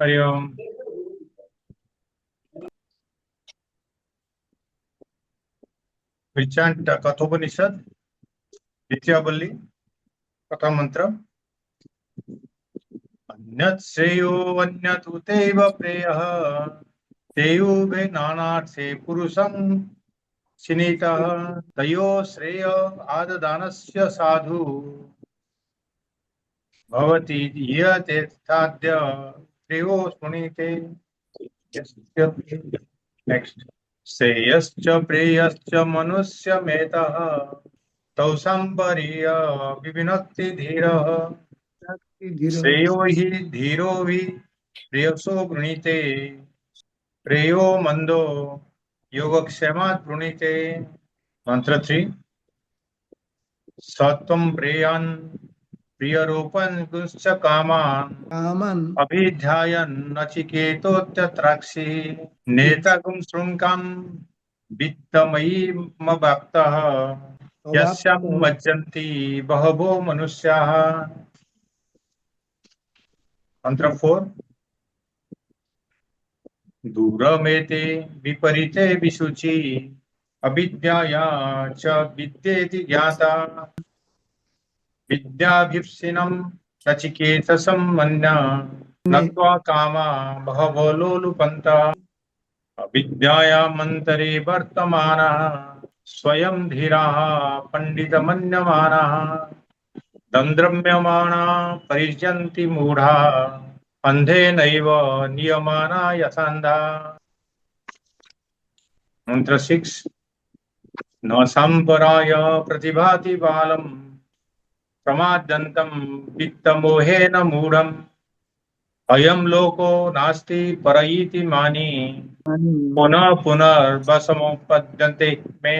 Hari Om. We chant Katho Upanishad, Dityavalli, Katha Mantra. Anyat Seyo Anyatu Teva Preyaha Teyo Ve Nanatse Purusam Sinita Tayo Sreya Adadanasya Sadhu Bhavati Yate Tadya Treyo Sunite. Yes. Next. Seyascha Preyascha Manusya Metaha तौ संपरीय विविनक्ति धीरः श्रेयो हि धीरो हि प्रियसो गृणीते प्रेयो मंदो योगक्षेमात् गृणीते मंत्र 3 सत्वं प्रेयान् प्रियरूपं गुंश्च कामान् अभिध्यायन् नचिकेतोऽत्यत्राक्षि नेतागुं शृङ्कां वित्तमयी मभक्तः यस्यां मज्जन्ति बहवो मनुष्याः मंत्र 4 दूरमेते विपरीते विशुचि अविद्याया च विद्येति ज्ञाता विद्याभिप्सिनं नचिकेतसं मन्या नत्वा कामा बहवो लोलुपन्ता अविद्यायामन्तरे वर्तमानः स्वयं धीराः पंडितमन्यमानाः दंद्रम्यमाना परिजन्ति मूढ़ा अंधेनैव नियमाना यथान्धा मंत्र 6 न संपराय प्रतिभाति बालम प्रमाद्यन्तं वित्तमोहेन मूढ़म् अयं लोको नास्ति परईति मानी पुनः पुनर्वसमुपद्यन्ते मे.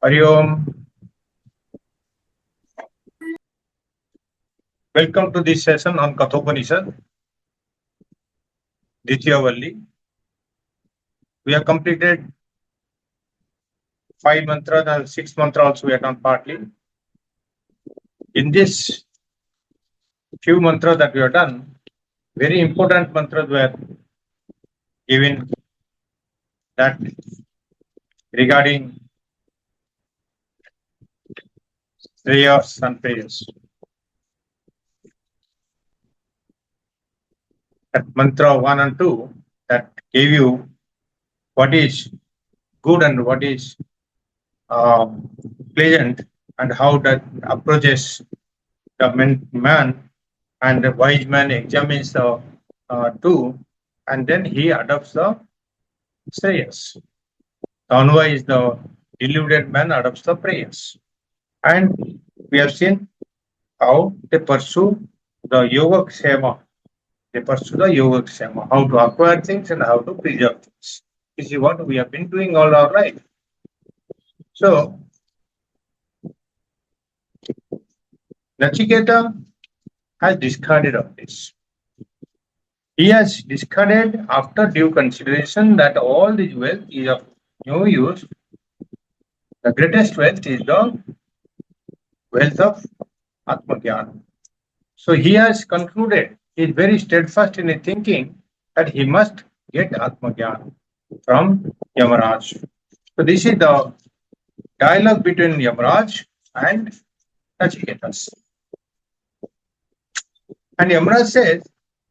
हरि ओम. Welcome to this session on Katha Upanishad, Dityavalli. We have completed 5 mantras and 6 mantras also we have done partly. In this few mantras that we have done, very important mantras were given that regarding prayers and prayers. That mantra 1 and 2 that gave you what is good and what is pleasant and how that approaches the man, and the wise man examines the two and then he adopts the shreyas. The unwise, the deluded man adopts the prayers. And we have seen how they pursue the yoga kshema. They pursue the yoga kshema, how to acquire things and how to preserve things. This is what we have been doing all our life. So, Nachiketa has discarded of this. He has discarded after due consideration that all this wealth is of no use. The greatest wealth is the wealth of Atmagyan. So he has concluded, he is very steadfast in his thinking that he must get Atmagyan from Yamaraj. So this is the dialogue between Yamaraj and Nachiketas. And Yamaraj says,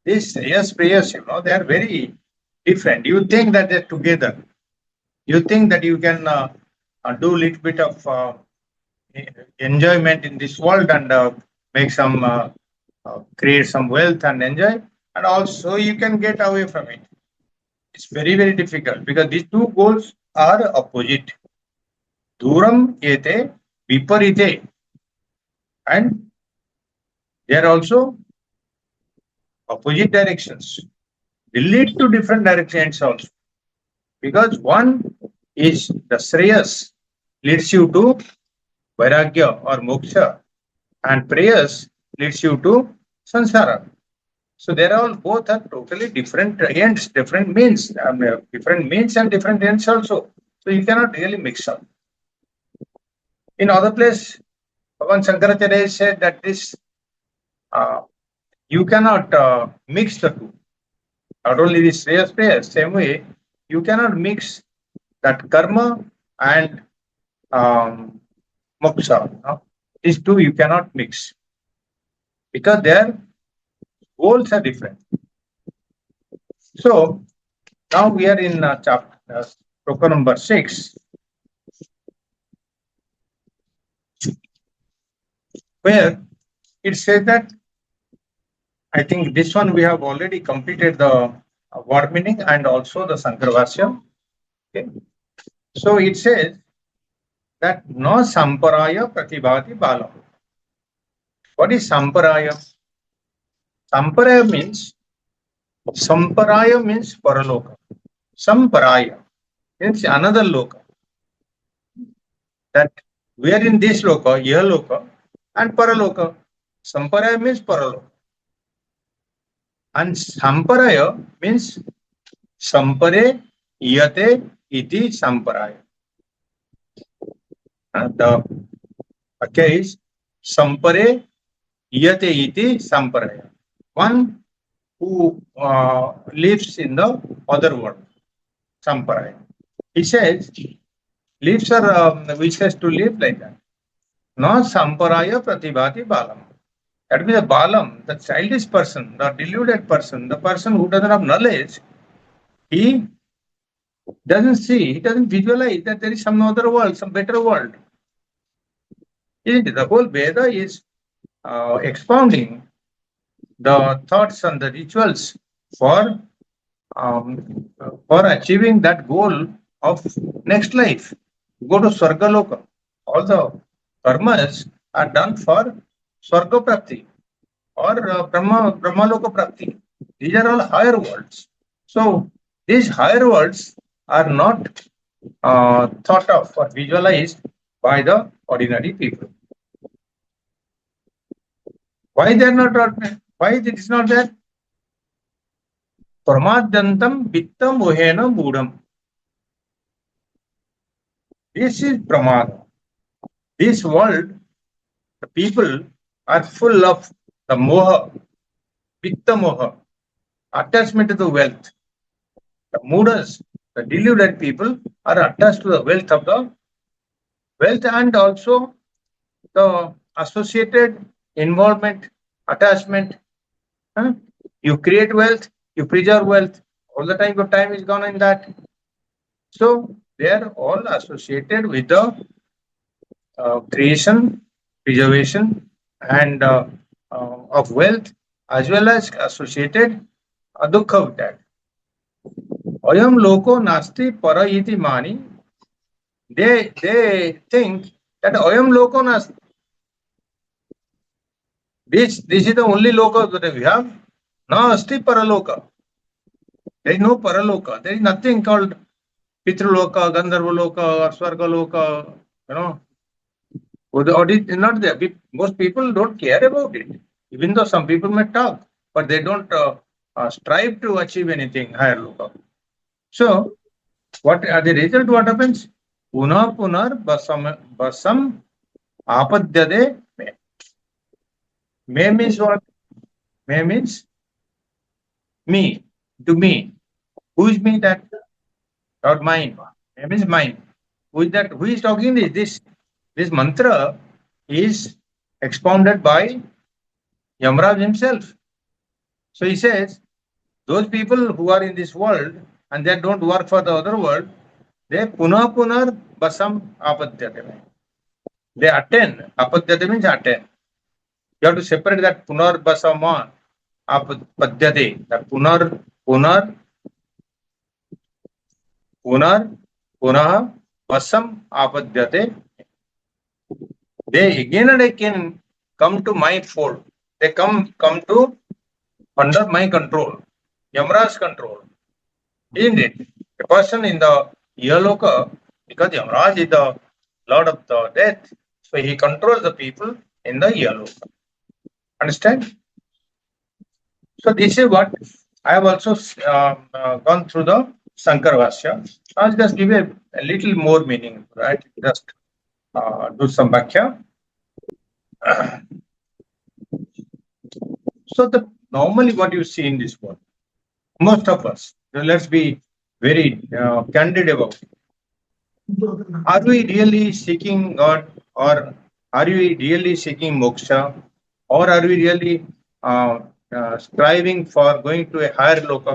these prayers, they are very different. You think that they're together. You think that you can do a little bit of enjoyment in this world and make some, create some wealth and enjoy, and also you can get away from it. It's very, very difficult because these two goals are opposite. Duram ete viparite. And they are also opposite directions. They lead to different directions also. Because one is the Shreyas, leads you to Vairagya or Moksha, and Prayas leads you to Sansara. So they are all both are totally different ends, different means, different means and different ends also. So you cannot really mix up. In other place, Bhagavan Shankaracharya said that this you cannot mix the two. Not only the Shreyas prayers, same way, you cannot mix that karma and um, moksha. No? These two you cannot mix because their goals are different. So now we are in chapter sloka number 6, where it says that I think this one we have already completed the word meaning and also the Sankarvasya. Okay. So it says that no samparaya pratibhati balam. What is samparaya? Samparaya means paraloka. Samparaya means another loka. That we are in this loka, loka, and paraloka. Samparaya means paraloka. And samparaya means sampare yate iti samparaya. And the case sampare yate iti samparaya. One who lives in the other world, samparaya. He says, lives are wishes to live like that. No samparaya pratibhati balam. That means the balam, the childish person, the deluded person, the person who doesn't have knowledge, he doesn't see, he doesn't visualize that there is some other world, some better world. Isn't it? The whole Veda is expounding the thoughts and the rituals for achieving that goal of next life. Go to Swargaloka. All the karmas are done for Swarga Prapti or Brahmaloka Prapti. These are all higher worlds. So these higher worlds are not thought of or visualized by the ordinary people. Why they are not? Why it is not there? Pramadyantam vittam mohena mudam. This is pramada. This world, the people are full of the moha, vitta moha, attachment to the wealth. The mudas, the deluded people, are attached to the wealth of the wealth and also the associated involvement, attachment. You create wealth, you preserve wealth. All the time, your time is gone in that. So they are all associated with the creation, preservation, and of wealth, as well as associated dukha with that. Ayam loko nasti para iti mani. They think that ayam loko nasti. This is the only loka that we have. Nasti paraloka. There is no paraloka. There is nothing called Pitraloka, Gandharvaloka, or Swargaloka, you know. Or it is not there. Most people don't care about it. Even though some people may talk, but they don't strive to achieve anything higher loka. So, what are the result? What happens? Punar basam apadyade me. Me means what? Me means me, to me. Who is me? That or mine? Me means mine. Who is that? Who is talking this? This mantra is expounded by Yamraj himself. So he says, those people who are in this world and they don't work for the other world, they punar basam apadyate. They attain. Apadyate means attain. You have to separate that punar basama apadyate. That punar punah basam apadyate. They again and again come to my fold. They come to under my control, Yamraj's control. Isn't it? A person in the Yaloka, because Yamraj is the Lord of the death, so he controls the people in the Yaloka. Understand? So this is what I have also gone through the Sankarvasya. I'll just give a little more meaning, right? Just do some bhakya. So the normally what you see in this world. Most of us. So let's be very candid about it. Are we really seeking God, or are we really seeking moksha, or are we really uh, striving for going to a higher loka?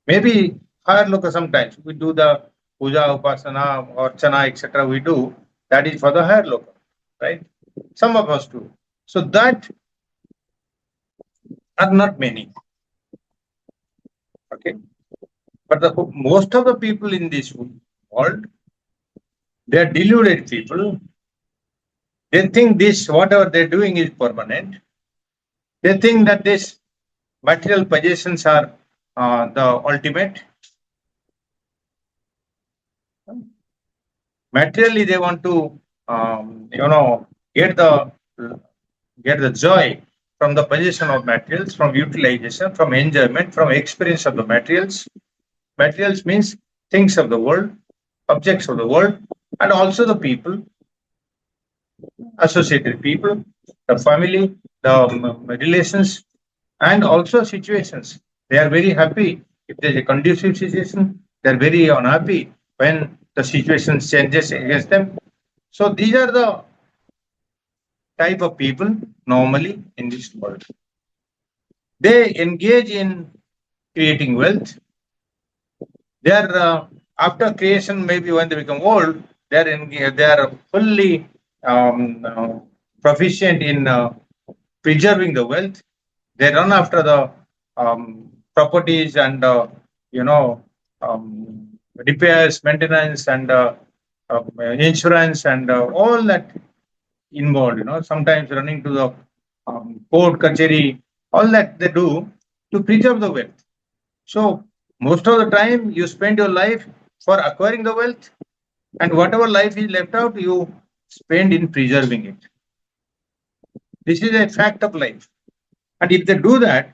Maybe higher loka sometimes. We do the puja, upasana, or chana, etc. We do. That is for the higher loka, right? Some of us do. So that are not many. Okay. But most of the people in this world, they are deluded people. They think this, whatever they're doing is permanent. They think that this material possessions are the ultimate. Materially, they want to, get the get the joy from the possession of materials, from utilization, from enjoyment, from experience of the materials. Materials means things of the world, objects of the world, and also the people, associated people, the family, the relations, and also situations. They are very happy if there's a conducive situation. They are very unhappy when the situation changes against them. So these are the type of people normally in this world. They engage in creating wealth. They are after creation, maybe when they become old, they are fully proficient in preserving the wealth. They run after the properties and you know repairs, maintenance, and insurance, and all that involved. Sometimes running to the court, kacheri, all that they do to preserve the wealth. So most of the time you spend your life for acquiring the wealth, and whatever life is left out, you spend in preserving it. This is a fact of life. And if they do that,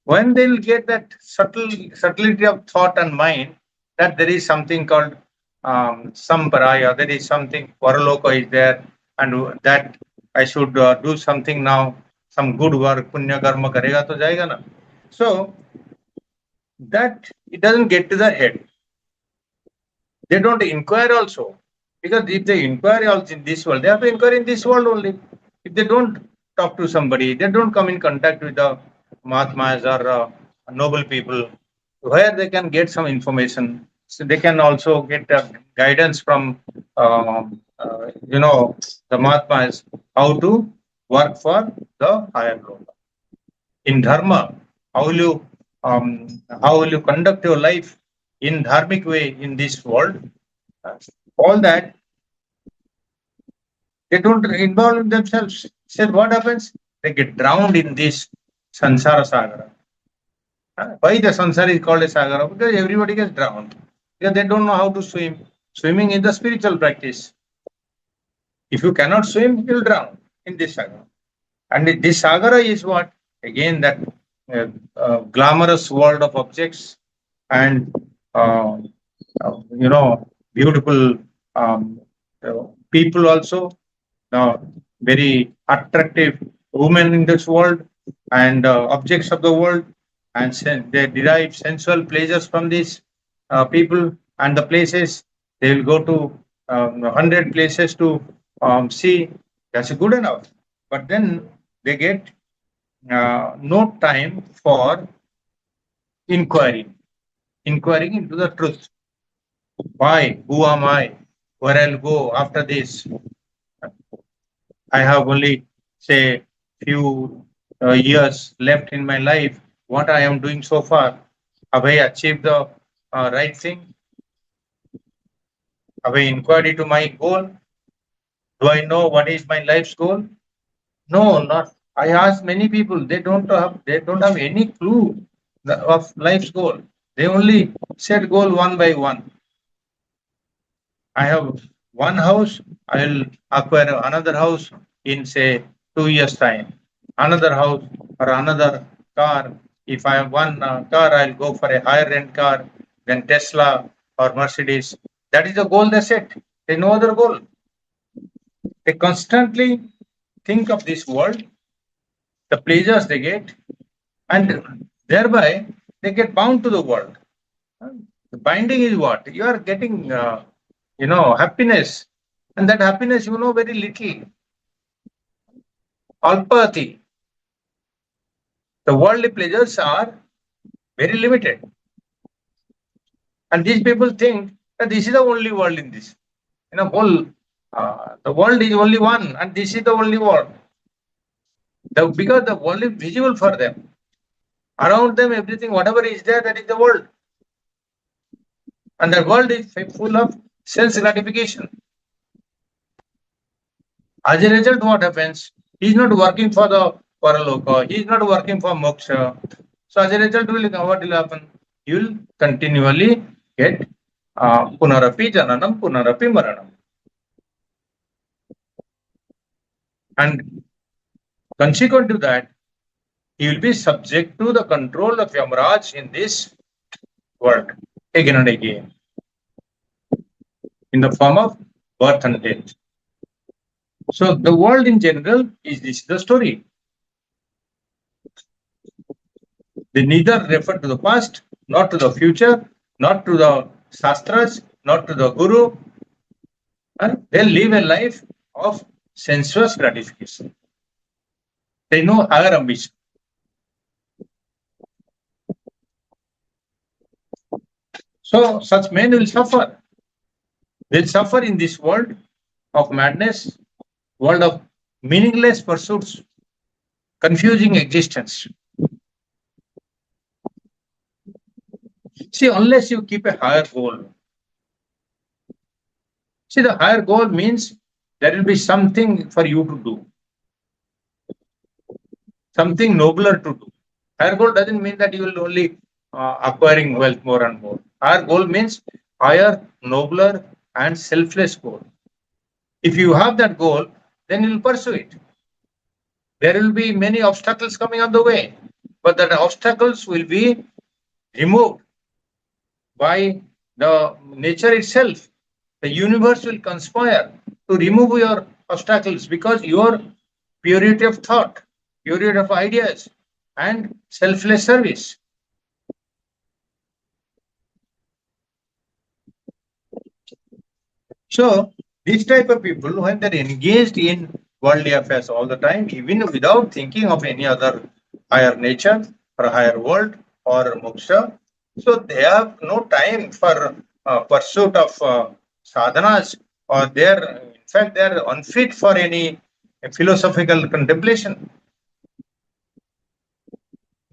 when they'll get that subtlety of thought and mind, that there is something called samparaya, there is something paraloka is there, and that I should do something now, some good work, punya karma karega to jayega na. So that it doesn't get to the head. They don't inquire also. Because if they inquire also in this world, they have to inquire in this world only. If they don't talk to somebody, they don't come in contact with the Mahatmas or noble people, where they can get some information. So they can also get guidance from, the Mahatmas, how to work for the higher goal. In Dharma, how will you, how will you conduct your life in dharmic way in this world? All that they don't involve themselves. So what happens? They get drowned in this sansara sagara. Why the sansara is called a sagara? Because everybody gets drowned. Because they don't know how to swim. Swimming is the spiritual practice. If you cannot swim, you'll drown in this sagara. And this sagara is what? Again, that glamorous world of objects and uh, beautiful people also, very attractive women in this world, and objects of the world, and they derive sensual pleasures from these people and the places. They will go to 100 places to see. That's good enough. But then they get no time for inquiring into the truth. Why? Who am I? Where I'll go after this? I have only, say, few years left in my life. What I am doing so far? Have I achieved the right thing? Have I inquired into my goal? Do I know what is my life's goal? No, not. I asked many people. They don't have any clue of life's goal. They only set goal one by one. I have one house, I will acquire another house in, say, 2 years' time. Another house or another car. If I have one car, I'll go for a higher rent car than Tesla or Mercedes. That is the goal they set. There's no other goal. They constantly think of this world the pleasures they get, and thereby they get bound to the world. The binding is what? You are getting, happiness, and that happiness you know very little. Alpati. The worldly pleasures are very limited. And these people think that this is the only world in this. The world is only one, and this is the only world. Because the world is visible for them. Around them, everything, whatever is there, that is the world. And the world is full of sense gratification. As a result, what happens? He is not working for the paraloka. He is not working for moksha. So as a result, what will happen? You will continually get punarapi jananam, punarapi maranam. And consequent to that, he will be subject to the control of Yamaraj in this world again and again in the form of birth and death. So the world in general is this the story. They neither refer to the past, not to the future, not to the shastras, not to the guru. And they live a life of sensuous gratification. They know higher ambition. So such men will suffer. They'll suffer in this world of madness, world of meaningless pursuits, confusing existence. See, unless you keep a higher goal. See, the higher goal means there will be something for you to do, something nobler to do. Higher goal doesn't mean that you will only acquiring wealth more and more. Higher goal means higher, nobler, and selfless goal. If you have that goal, then you will pursue it. There will be many obstacles coming on the way, but that obstacles will be removed by the nature itself. The universe will conspire to remove your obstacles because your purity of thought, purity of ideas, and selfless service. So, these type of people, when they're engaged in worldly affairs all the time, even without thinking of any other higher nature or higher world or moksha, so they have no time for pursuit of sadhanas, or in fact, they are unfit for any philosophical contemplation.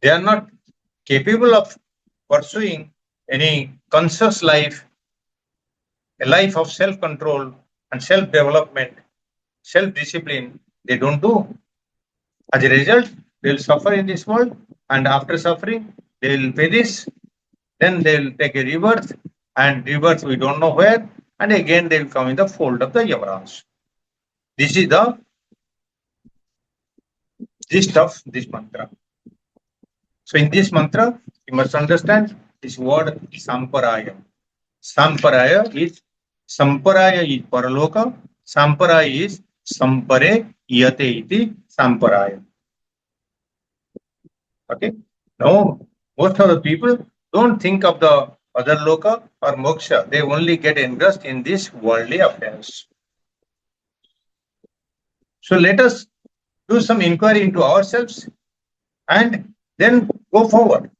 They are not capable of pursuing any conscious life, a life of self-control and self-development, self-discipline. They don't do. As a result, they will suffer in this world, and after suffering, they will pay this. Then they will take a rebirth, and rebirth we don't know where, and again they will come in the fold of the Yamaraj. This is the gist of this mantra. So in this mantra, you must understand this word samparaya. Samparaya is paraloka. Samparaya is sampare yate iti samparaya. Okay. Now, most of the people don't think of the other loka or moksha. They only get engrossed in these worldly affairs. So let us do some inquiry into ourselves and then go forward.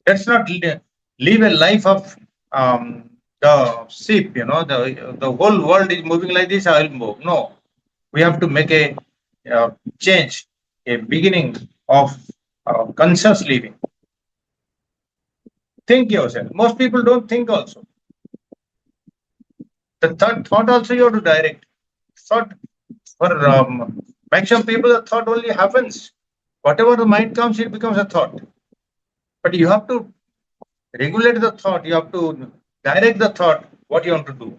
Let's not live a life of the sheep, the whole world is moving like this, I will move. No, we have to make a change, a beginning of conscious living. Think yourself. Most people don't think also. The thought also you have to direct. Thought for maximum people, the thought only happens. Whatever the mind comes, it becomes a thought. But you have to regulate the thought. You have to direct the thought. What you want to do.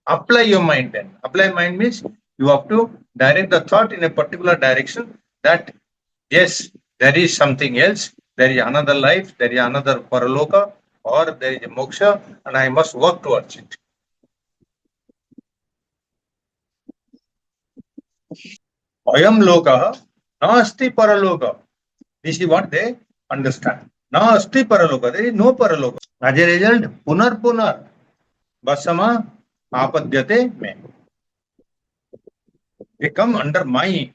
Apply your mind then. Apply mind means you have to direct the thought in a particular direction that yes, there is something else. There is another life. There is another paraloka, or there is a moksha, and I must work towards it. Ayam loka nasti paraloka. This is what they understand. Nasti paraloka. There is no paraloka. As a result, punar punar basama apadyate me. They come under my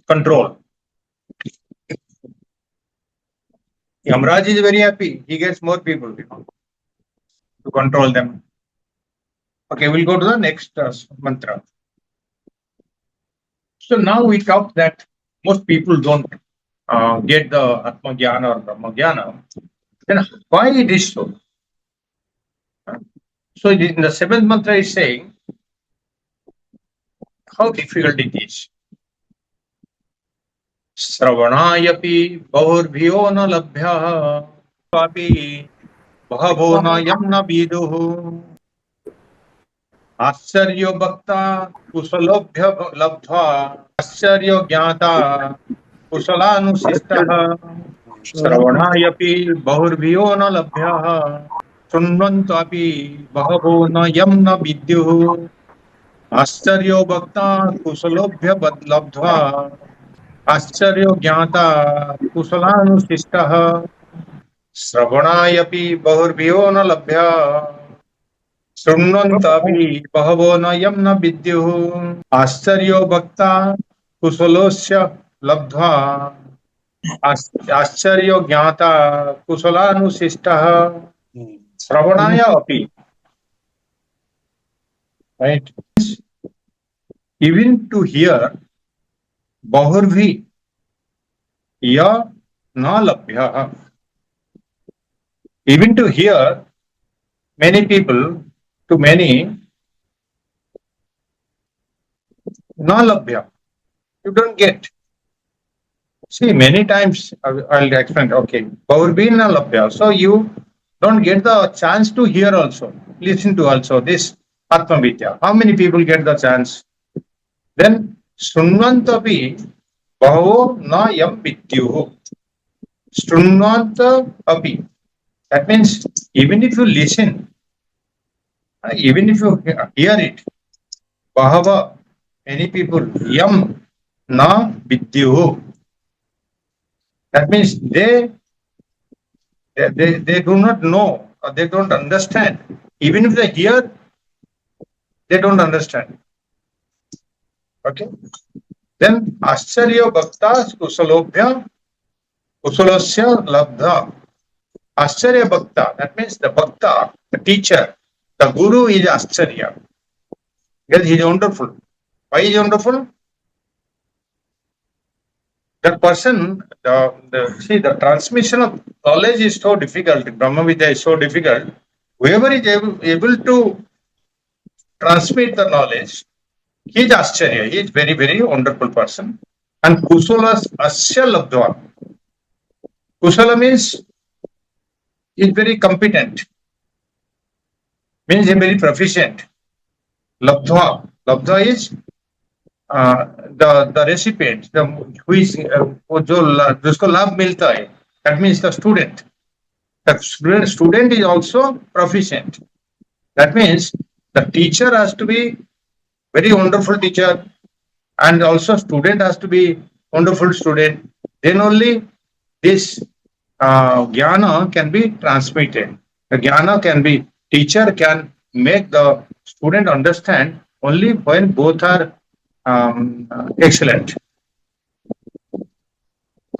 control. Yamraj is very happy. He gets more people, to control them. Okay, we'll go to the next mantra. So now we talked that most people don't get the Atma Jnana or Brahma Jnana. Then why it is so? So in the seventh mantra is saying how difficult it is. Sravanayapi bahurvyo na labhyah api bahavo na yam na viduh आश्चर्यो भक्ता कुशलोभ्य लब्ध्वा आश्चर्यो ज्ञाता कुशलानुशिष्टः श्रवणायपि बहुर्भियो न लभ्यः शृण्वन्त्वपि बहवो न यं न विद्युः आश्चर्यो भक्ता कुशलोभ्य लब्ध्वा आश्चर्यो ज्ञाता कुशलानुशिष्टः श्रवणायपि बहुर्भियो न लभ्यः शृण्वन्तापि बहवो न यं न विद्युः आश्चर्यो भक्ता कुशलोस्य लब्ध्वा आश्चर्यो ज्ञाता कुशलानुशिष्टः श्रवणाय अपि. Right? Even to hear bahurvi ya na labhyah. Even to hear many people, to many, na labhya. You don't get. See, many times I'll explain. Okay, bahurvi na labhya. So you don't get the chance to hear also, listen to also this Atma Vidya. How many people get the chance? Then Shrunvantapi Bhavo na yam vidyuhu. Shrunvanta api. That means even if you listen, even if you hear it, Bahava, many people, yam na vidyuhu. That means they do not know, or they don't understand. Even if they hear, they don't understand. Okay. Then Ascharya Bhakta Kusalobhya Kusalasya Labdha. Ascharya Bhakta, that means the Bhakta, the teacher, the Guru is Ascharya. Yes, he is wonderful. Why is he wonderful? That person, the transmission of knowledge is so difficult. Brahma Vidya is so difficult. Whoever is able to transmit the knowledge, he is Ascharya. He is very, very wonderful person. And Kusala Asya Labdva. Kusala means he is very competent. Means he is very proficient. Labdva. Labdva is the recipient, who is जिसको लाभ मिलता है, that means the student. The student is also proficient. That means the teacher has to be very wonderful teacher, and also student has to be wonderful student. Then only this jnana can be transmitted. The jnana can be, teacher can make the student understand only when both are excellent.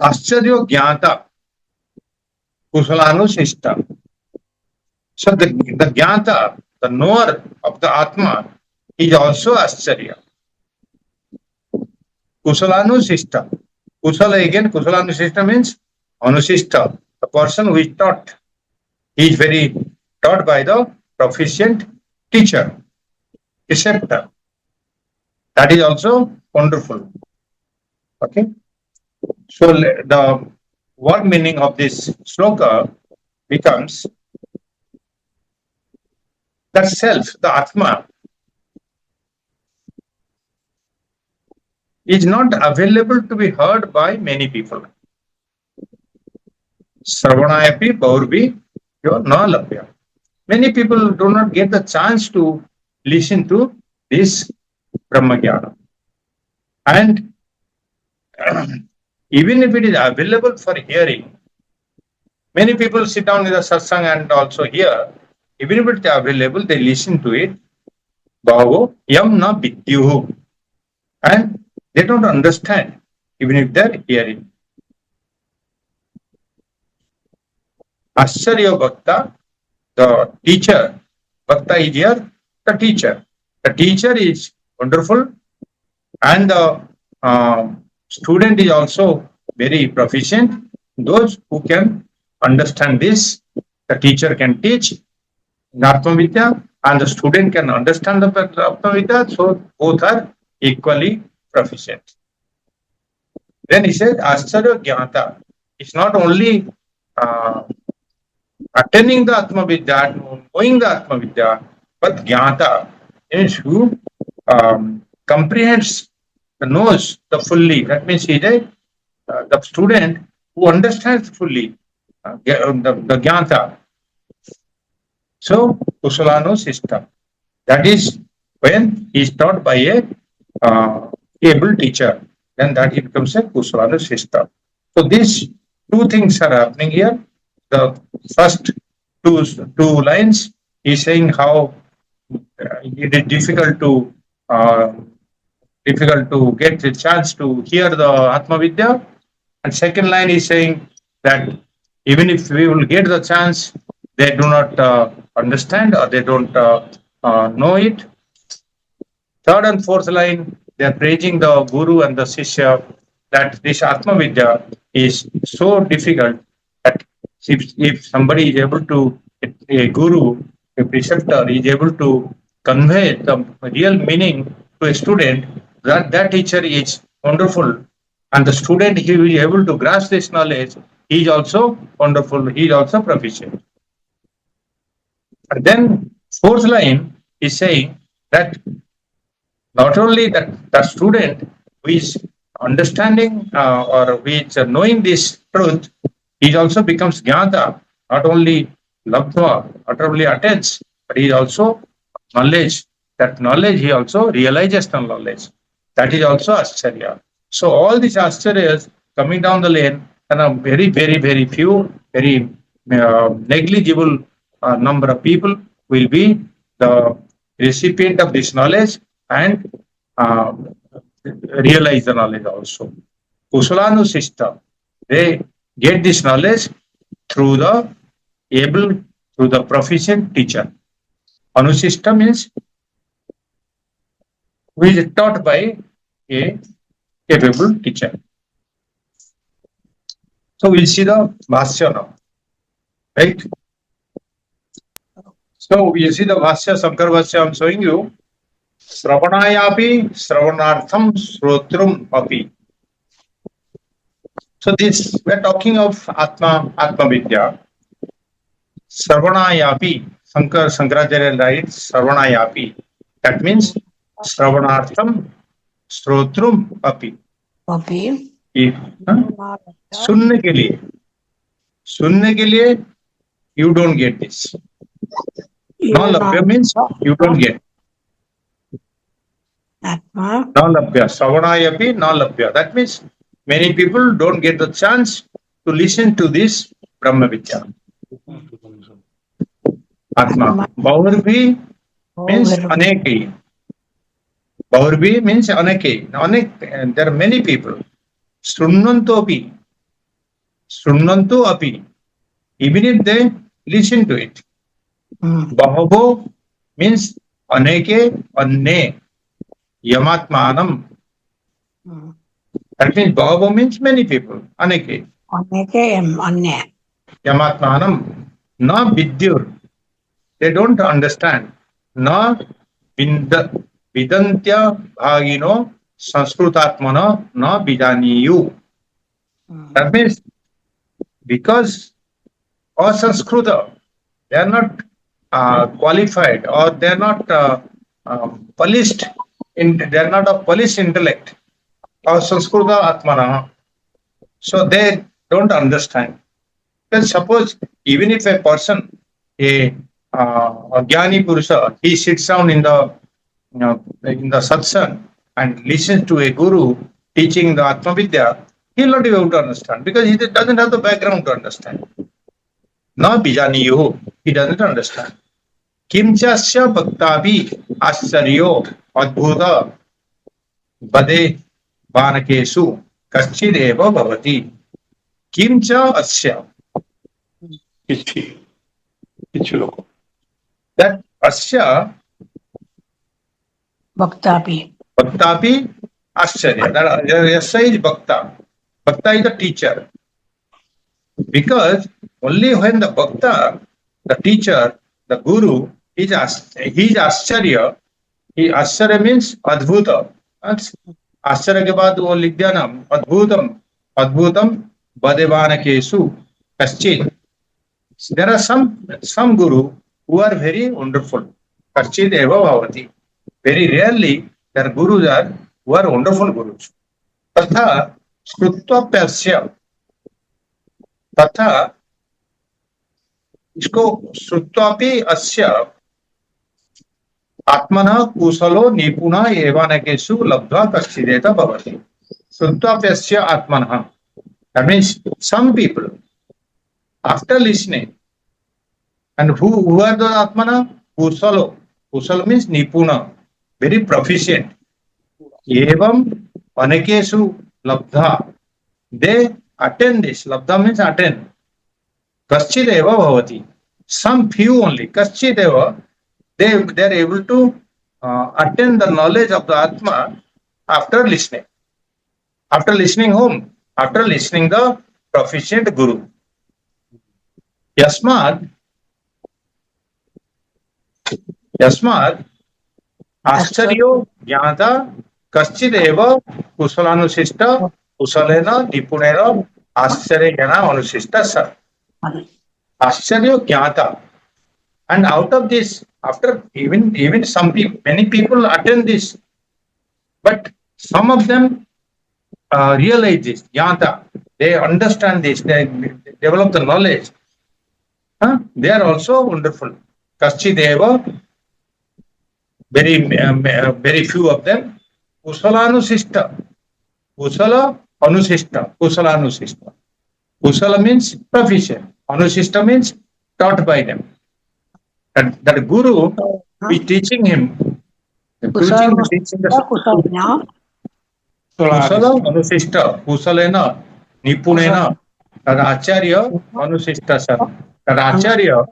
Ascharyo Jnata Kusalanusishta. So the Jnata, the knower of the Atma, is also Ascharya. Kusalanusishta. Kusala again, Kusalanusishta means Anusishta, the person who is taught. He is very taught by the proficient teacher, preceptor. That is also wonderful. Okay. So the word meaning of this sloka becomes that self, the Atma, is not available to be heard by many people. Sravanayapi Baurvi na labhya. Many people do not get the chance to listen to this Brahma Jnana. And even if it is available for hearing, many people sit down in the satsang and also hear. Even if it is available, they listen to it. Bhavo yam na vidyuhu. And they don't understand, even if they're hearing. Asharya Bhakta, the teacher, Bhakta is here, the teacher. The teacher is wonderful, and the student is also very proficient. Those who can understand this, the teacher can teach in Atma Vidya, and the student can understand the Atma Vidya, so both are equally proficient. Then he said, Asharya Jnata. It's not only attaining the Atma Vidya, knowing the Atma Vidya, but Jnata is who comprehends, knows the fully. That means he is the student who understands fully the Jnata. So, Kusalano system. That is when he is taught by a able teacher, then that it becomes a Kusalano system. So, these two things are happening here. The first two lines is saying how it is difficult to get the chance to hear the Atma Vidya, and second line is saying that even if we will get the chance, they do not understand or they don't know it. Third and fourth line, they are praising the Guru and the Sishya that this Atma Vidya is so difficult that if somebody is able to, a guru, a preceptor is able to convey the real meaning to a student, that teacher is wonderful. And the student, he will be able to grasp this knowledge, he is also wonderful, he is also proficient. And then fourth line is saying that not only that the student who is understanding or who is knowing this truth, he also becomes jnata, not only labdhva, not only attains, but he also knowledge. That knowledge, he also realizes the knowledge. That is also ascharya. So all these ascharyas coming down the lane, and a very, very, very few, very negligible number of people will be the recipient of this knowledge and realize the knowledge also. Kusalanu system, they get this knowledge through the proficient teacher. Anusishta means who is taught by a capable teacher. So we'll see the Bhashya now. Right? So you see the Bhashya, Sankar Bhashya I'm showing you. Sravanayapi, Sravanartham, Srotrum api. So this, we're talking of Atma Vidya. Sravanayapi, Shankaracharya writes Sravanayapi. That means Sravanartham, Srotrum api. सुनने के लिए you don't get this. No labhya means you don't get. No labhya. Savanayapi no labhya. That means many people don't get the chance to listen to this Brahma Vidya. Atma. Bahurvi means aneki. Bahurvi means aneki. There are many people. Srunnanto api. Even if they listen to it. Bahavo means aneke, anne, yamatmanam. That means bahavo means many people. Aneke. Anne. Yamatmanam. Na vidyur. They don't understand. Na vidantya bhagino sanskrutatmana na vidaniyu. That means because or Sanskruta, they are not qualified or they are not polished, they are not of polished intellect or Sanskrita Atmana. So they don't understand. Then suppose even if a person, a Jnani Purusha, he sits down in the satsang and listens to a guru teaching the Atma Vidya, he will not be able to understand because he doesn't have the background to understand. Na bijaniyo, he doesn't understand. Kimchasya bhaktavi ascharyo adbhuta bade banakesu kaschideva bhavati. Kimcha asya. That asya Bhaktapi. Ascharya. That yasa is bhakta. Bhakta is the teacher. Because only when the bhakta, the teacher, the guru, he is ascharya. He ascharya means adbhuta. आश्चर्य के बाद वो लिख दिया ना अद्भुतम अद्भुतम बदेवानकेषु कश्चित्. There are some guru who are very wonderful. Kashchid eva bhavati. Very rarely there are gurus who are wonderful gurus. Tatha श्रुत्वाप्यस्य तथा इसको श्रुत्वापि अस्य आत्मनः कुशलो निपुणः एवानेकेषु लब्ध्वा कश्चिदेत भवति. श्रुत्वाप्यस्य आत्मनः. That means some people after listening, and who are the atmana? Kusalo. Kusalo means nipuna, very proficient. Evam anekesu labdha. They attend this. Labdha means attend. Kaschideva bhavati. Some few only. Kaschideva. They are able to attend the knowledge of the Atma after listening. After listening whom? After listening the proficient Guru. Yasmad आश्चर्यो ज्ञाता कश्चिदेव कुशलानुशिष्ट कुशलेन निपुणेन आश्चर्येण अनुशिष्ट स. आश्चर्यो ज्ञाता. And out of this, after even some people, many people attend this, but some of them realize this, jnata, they understand this, they develop the knowledge. They are also wonderful. Kaschideva, very few of them. Kusalanusishta. Kusala anusishta. Kusalanusishta. Kusala means proficient. Anusishta means taught by them. And that guru is teaching him. Kusala anusishta. Kusalena nipunena. That acharya anusishta sir. That acharya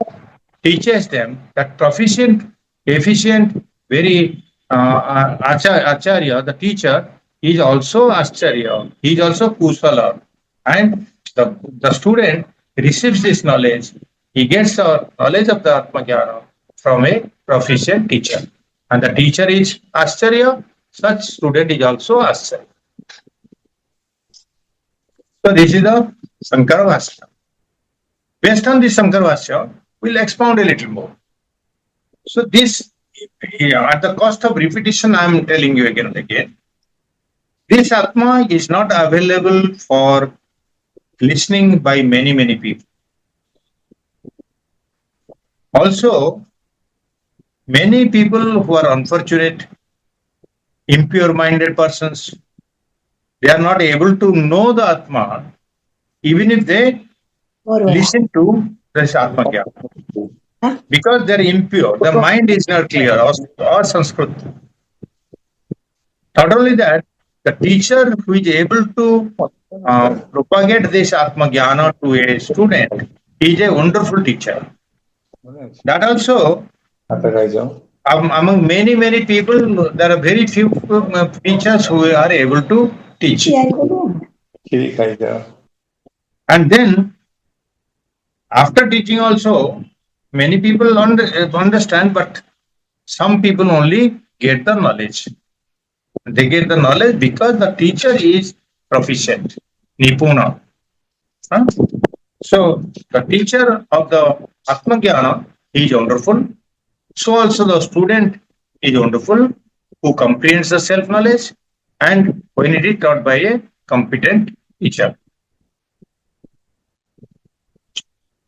teaches them that proficient, efficient, very acharya, the teacher, is also acharya, he is also kusala, and the student receives this knowledge. He gets the knowledge of the Atma Jnana from a proficient teacher, and the teacher is acharya. Such student is also acharya. So this is the Sankara Bhashya. Based on this Sankara Bhashya, we'll expound a little more. So this, at the cost of repetition, I am telling you again and again, this Atma is not available for listening by many people. Also, many people who are unfortunate, impure-minded persons, they are not able to know the Atma, even if they listen to this Atma Jnana. Because they are impure, the mind is not clear, or Sanskrit. Not only that, the teacher who is able to propagate this Atma Jnana to a student is a wonderful teacher. That also, among many people, there are very few teachers who are able to teach. And then, after teaching also, many people understand, but some people only get the knowledge. They get the knowledge because the teacher is proficient, nipuna. So, the teacher of the Atma Jnana is wonderful. So also the student is wonderful, who comprehends the self-knowledge, and when it is taught by a competent teacher.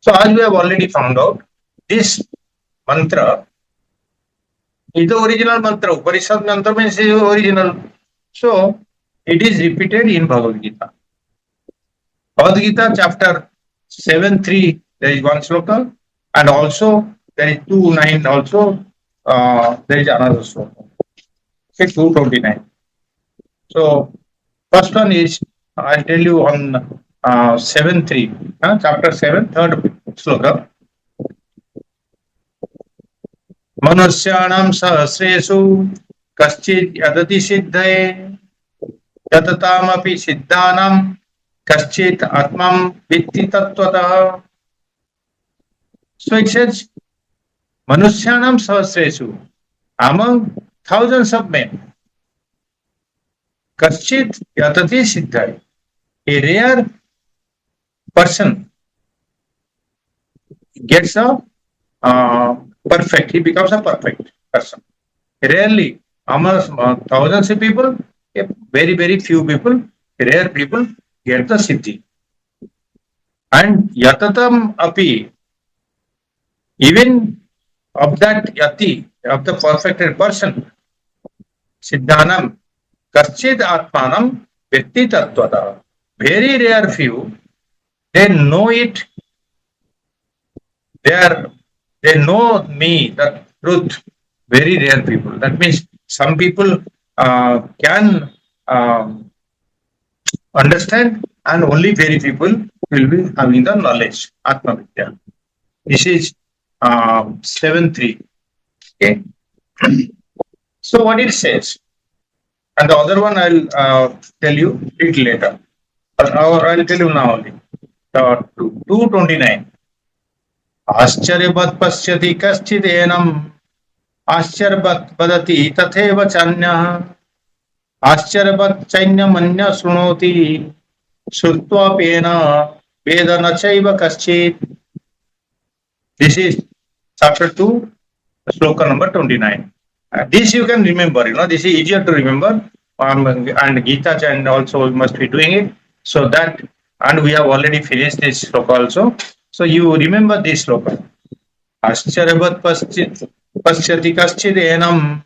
So as we have already found out, this mantra is the original mantra. Upanishad mantra means is original. So it is repeated in Bhagavad Gita. Bhagavad Gita chapter 7:3, there is one sloka, and also there is 2:9 also, there is another sloka. Okay, 2:29. So first one is, I'll tell you on 7:3, chapter 7, third sloka. Manusyanam sahasresu kaschid yadati siddhaye yatataamapi siddhanam kaschid atmam vitti tattvataha. So it says, Manusyanam sahasresu, among thousands of men, kaschid yatati siddhaye, a rare person gets a perfect, he becomes a perfect person. Rarely, among thousands of people, very, very few people, rare people get the siddhi. And yatatam api, even of that yati, of the perfected person, siddhanam, kaschid atmanam, vyakti tattvata. Very rare few, they know it, they are, they know me, the truth. Very rare people. That means some people can understand, and only very people will be having the knowledge. Atma Vidya. This is 7:3. Okay. So what it says, and the other one I'll tell you it later, or I'll tell you now only. 2:29. आश्चर्यवत् पश्यति कश्चिदेनम् आश्चर्यवत् वदति तथैव चान्यः आश्चर्यवत् चैन्यमन्यः शृणोति श्रुत्वाप्येन वेद न चैव कश्चित्. This is chapter 2, sloka number 29. This you can remember, this is easier to remember. And Gita and also must be doing it. So that, and we have already finished this sloka also. So you remember this sloka. Ascharyavat paschati kaschideenam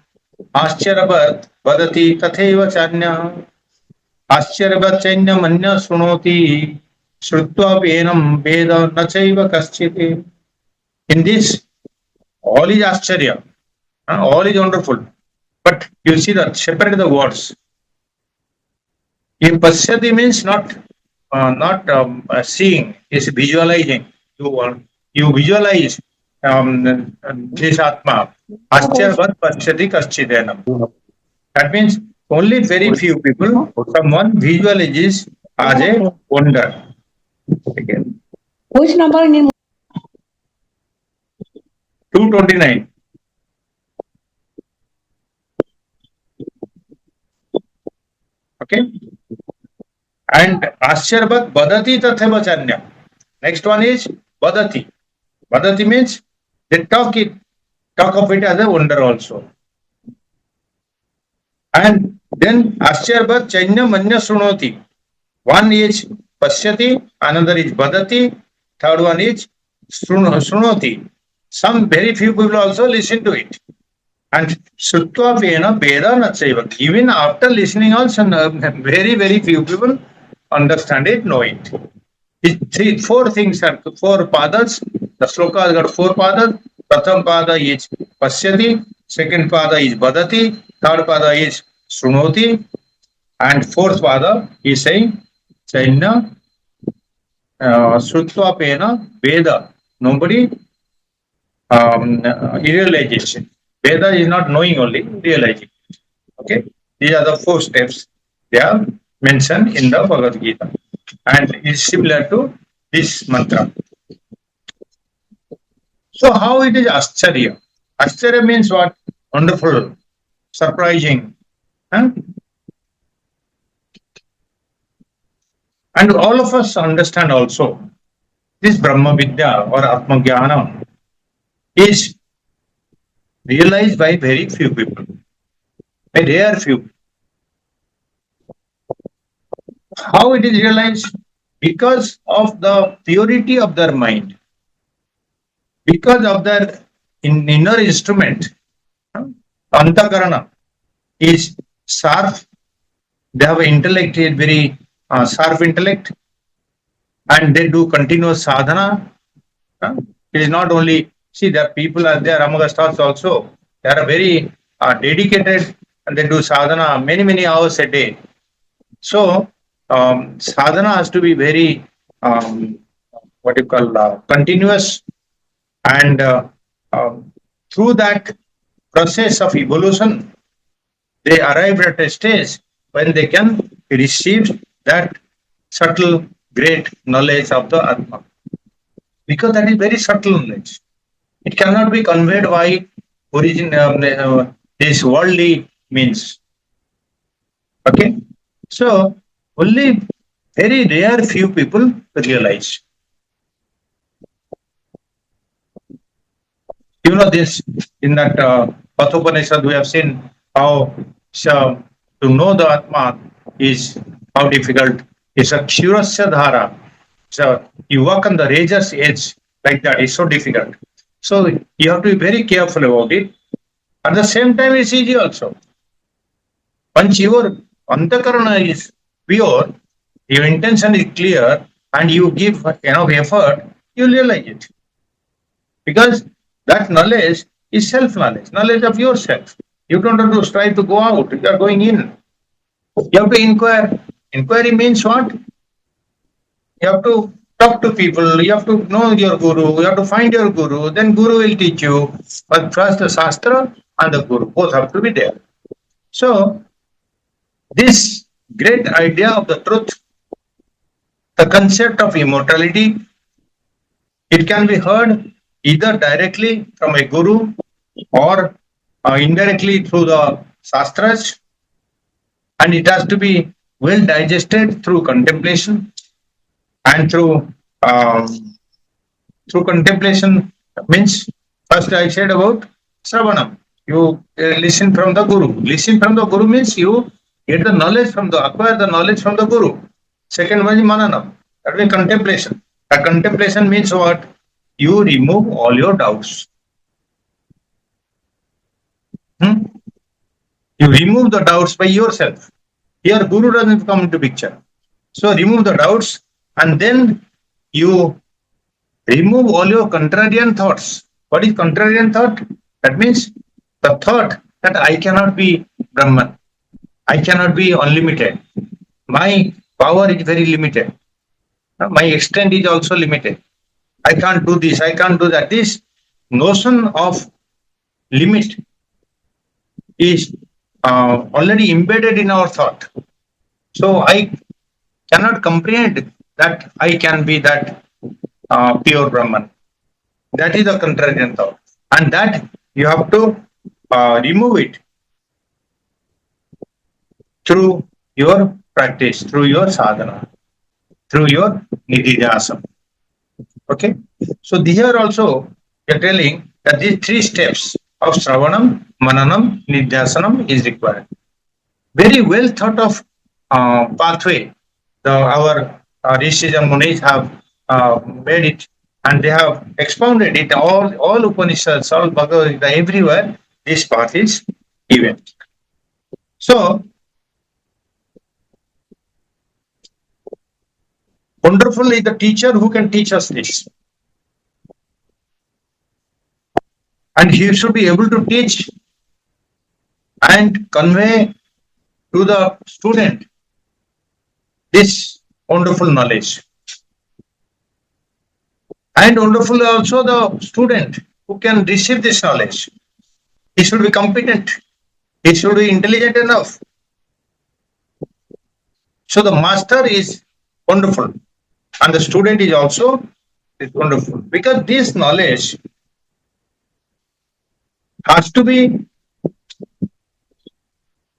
ascharyavat vadati tatheva chanya ascharyavat chainyam anya sunoti shrutva penam veda nachaiva kaschiti. In this, all is ascharya, all is wonderful. But you see that separate the words. In paschati means not seeing, is visualizing. You visualize this Atma. Ascharyavat paschati kaschidenam. That means only very few people, someone visualizes as a wonder. Again. Which number in 229. Okay. And Ascharyavat badati tatheva chanya. Next one is badati. Badati means they talk of it as a wonder also. And then Ascharyavat chanya manya sunoti. One is pasyati, another is badati, third one is sunoti. Some very few people also listen to it. And Sutva Vena Veda Nachaiva. Even after listening also, very, very few people understand it, know it. Four things are, four padas. The sloka has got four padas. Pratham pada is Pasyati, second pada is Badati, third pada is Sunoti, and fourth pada is saying Chaina Sutva Pena Veda. Nobody realization. Veda is not knowing only, realizing. Okay, these are the four steps they are mentioned in the Bhagavad Gita, and it's similar to this mantra. So, how it is Ascharya? Ascharya means what? Wonderful, surprising. Huh? And all of us understand also this Brahma Vidya or Atma Jnana is realized by very few people, by rare few. How it is realized? Because of the purity of their mind, because of their inner instrument, Antakarana is sharp They have intellect, is very sharp intellect, and they do continuous sadhana. It is not only, see, there are people are there among the stars also. They are very dedicated, and they do sadhana many hours a day. So sadhana has to be very what you call continuous, and through that process of evolution, they arrive at a stage when they can receive that subtle, great knowledge of the Atma, because that is very subtle knowledge. It cannot be conveyed by origin this worldly means. Okay, so only very rare few people realize. You know this, in that Katho Upanishad we have seen how so, to know the Atma is how difficult. It's a Kshurasya Dhara. So you walk on the razor's edge like that. It's so difficult. So you have to be very careful about it. At the same time, it's easy also. Once your antakarana is pure, your intention is clear, and you give enough effort, you realize it. Because that knowledge is self-knowledge, knowledge of yourself. You don't have to strive to go out. You are going in. You have to inquire. Inquiry means what? You have to talk to people. You have to know your guru. You have to find your guru. Then guru will teach you. But first the shastra and the guru both have to be there. So this great idea of the truth, the concept of immortality, it can be heard either directly from a guru or indirectly through the shastras, and it has to be well digested through contemplation, and through contemplation means, first I said about Sravanam. You listen from the guru. Listen from the guru means you get the knowledge from the, acquire the knowledge from the guru. Second one is Mananam. That means contemplation. A contemplation means what? You remove all your doubts. You remove the doubts by yourself. Here guru doesn't come into picture. So remove the doubts, and then you remove all your contrarian thoughts. What is contrarian thought? That means the thought that I cannot be Brahman. I cannot be unlimited. My power is very limited. My extent is also limited. I can't do this, I can't do that. This notion of limit is already embedded in our thought. So I cannot comprehend that I can be that pure Brahman. That is the contrarian thought. And that you have to remove it through your practice, through your sadhana, through your nididhyasana. Okay? So here also we are telling that these three steps of Shravanam, Mananam, Nidhyasanam is required. Very well thought of pathway. Our Rishis and Munis have made it, and they have expounded it. All Upanishads, all Bhagavad Gita, everywhere this path is given. So wonderful is the teacher who can teach us this. And he should be able to teach and convey to the student this wonderful knowledge. And wonderful also the student who can receive this knowledge. He should be competent. He should be intelligent enough. So the master is wonderful, and the student is also wonderful, because this knowledge has to be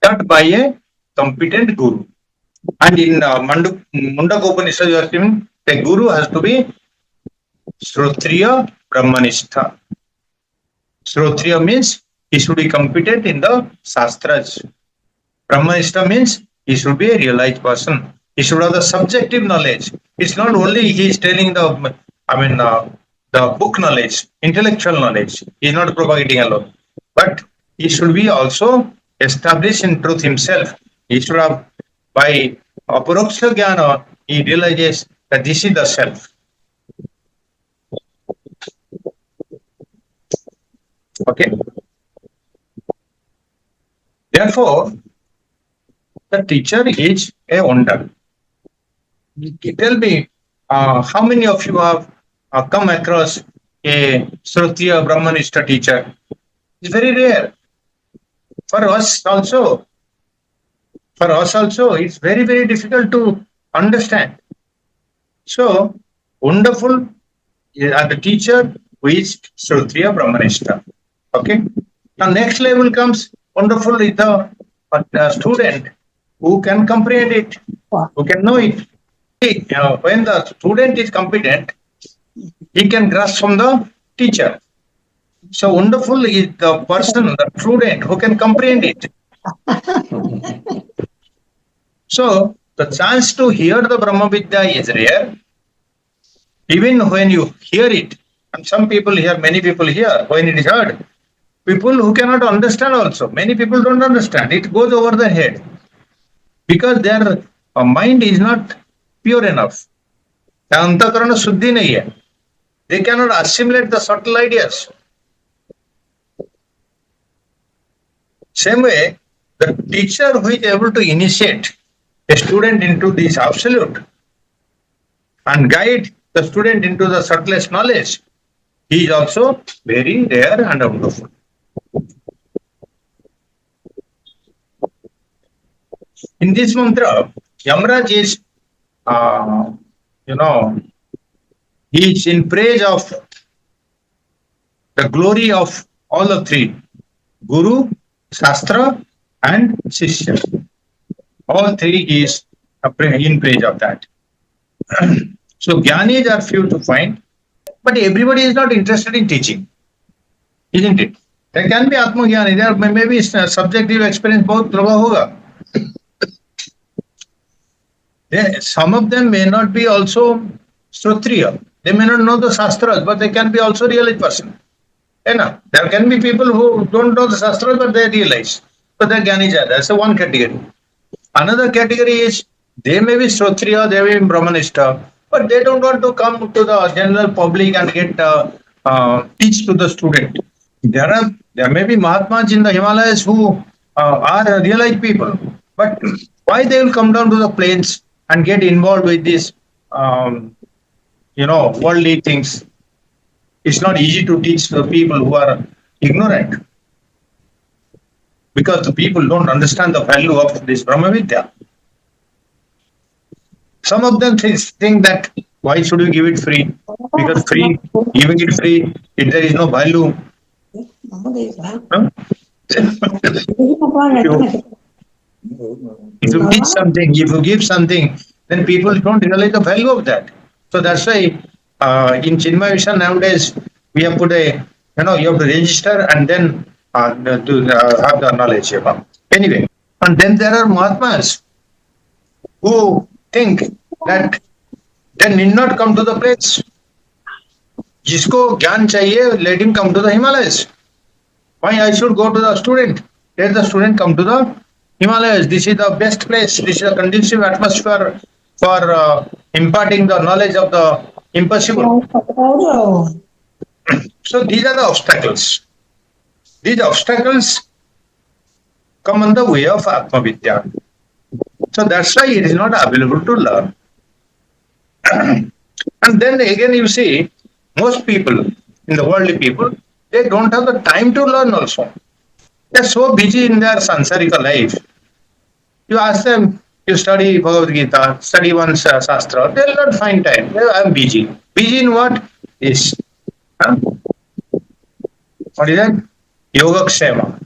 taught by a competent guru. And in Mundaka Upanishad, you are saying the guru has to be Shrotriya Brahmanistha. Shrotriya means he should be competent in the Shastras. Brahmanistha means he should be a realized person. He should have the subjective knowledge. It's not only he is telling the book knowledge, intellectual knowledge. He is not propagating alone. But he should be also established in truth himself. He should have by aparoksha jnana, he realizes that this is the self. Okay. Therefore, the teacher is a wonder. Tell me, how many of you have come across a Srutiya Brahmanista teacher? It's very rare. For us also, it's very, very difficult to understand. So, wonderful the teacher who is Srutiya Brahmanista. Okay. Now, next level comes wonderful is the student who can comprehend it, who can know it. When the student is competent, he can grasp from the teacher. So wonderful is the person, the student who can comprehend it. So the chance to hear the Brahma Vidya is rare. Even when you hear it, and some people hear, many people hear, when it is heard, people who cannot understand also, many people don't understand. It goes over their head because their mind is not pure enough. अंतःकरण शुद्धि नहीं है. They cannot assimilate the subtle ideas. Same way, the teacher who is able to initiate a student into this absolute and guide the student into the subtlest knowledge, he is also very rare and wonderful. In this mantra, Yamraj is, he is in praise of the glory of all the three, Guru, Shastra and Shishya. All three is in praise of that. So Jnanis are few to find, but everybody is not interested in teaching, isn't it? There can be Atma Jnani, there may be subjective experience, both hoga. Some of them may not be also Strotriya. They may not know the Shastras, but they can be also realized person. There can be people who don't know the Shastras, but they realize. So they are Jnanija. That's the one category. Another category is they may be Strotriya, they may be Brahmanista, but they don't want to come to the general public and get teach to the student. There may be Mahatmas in the Himalayas who are realized people, but why they will come down to the plains and get involved with these, worldly things? It's not easy to teach the people who are ignorant, because the people don't understand the value of this Brahma Vidya. Some of them think that why should we give it free? Because giving it free, if there is no value. No? If you teach something, if you give something, then people don't realize the value of that. So that's why in Chinmaya Mission nowadays, we have put you have to register and then have the knowledge about. Anyway, and then there are Mahatmas who think that they need not come to the place. Jisko gyan chahiye, let him come to the Himalayas. Why I should go to the student? Let the student come to the Himalayas. This is the best place. This is a conducive atmosphere for imparting the knowledge of the impossible. So these are the obstacles. These obstacles come on the way of Atma Vidya. So that's why it is not available to learn. And then again you see, most people, in the worldly people, they don't have the time to learn also. They are so busy in their sansarika life. You ask them, you study Bhagavad Gita, study one Shastra, they will not find time. I am busy. Busy in what? Yes. What is that? Yoga Kshema.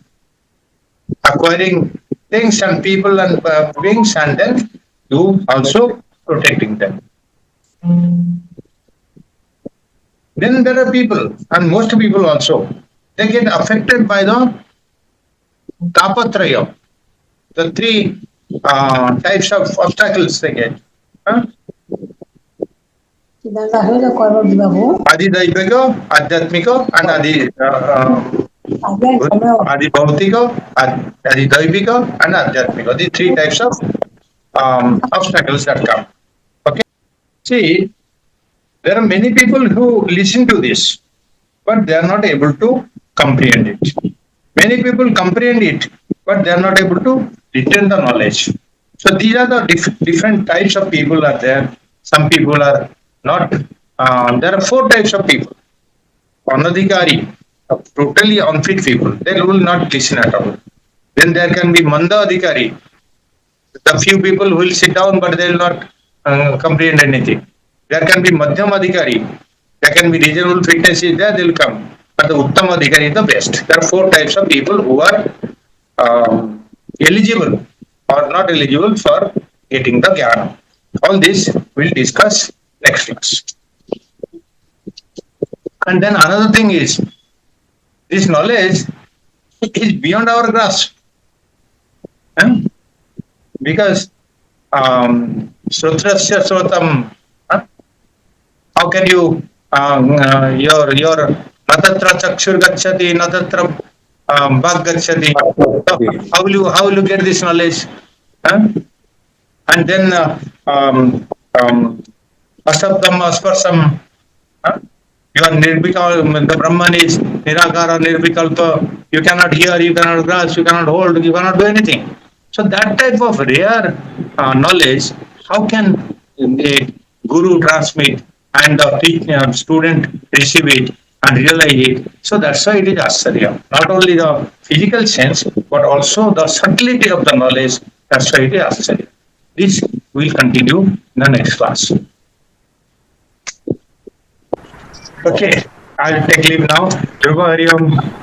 Acquiring things and people and beings, and then you also protecting them. Then there are people, and most people also, they get affected by the tapatraya, the three types of obstacles they get. Adi Daivika, Adhyatmika, and Adi Bhautika, Adi Daivika, and Adhyatmika. These three types of obstacles that come. Okay. See, there are many people who listen to this, but they are not able to comprehend it. Many people comprehend it, but they are not able to retain the knowledge. So these are the different types of people are there. Some people are not. There are four types of people. Anadhikari, totally unfit people. They will not listen at all. Then there can be Manda Adhikari, the few people who will sit down but they will not comprehend anything. There can be Madhyam Adhikari, there can be reasonable fitness is there, they will come. But the Uttam Adhikari is the best. There are four types of people who are eligible or not eligible for getting the Jnana. All this we'll discuss next class. And then another thing is, this knowledge is beyond our grasp. Because Srutrasya Srotam, how can you, your Natatra Chakshur Gachati, Natatra Bhag Gachati, how will you get this knowledge? And then Asabdam Asparsam, you are Nirbikal, the Brahman is Nirakara, Nirvikalpa, you cannot hear, you cannot grasp, you cannot hold, you cannot do anything. So that type of rare knowledge, how can a guru transmit and the student receive it and realize it? So that's why it is Asarya. Not only the physical sense, but also the subtlety of the knowledge. That's why it is Asarya. This will continue in the next class. Okay, I'll take leave now. Yoga Hari Om.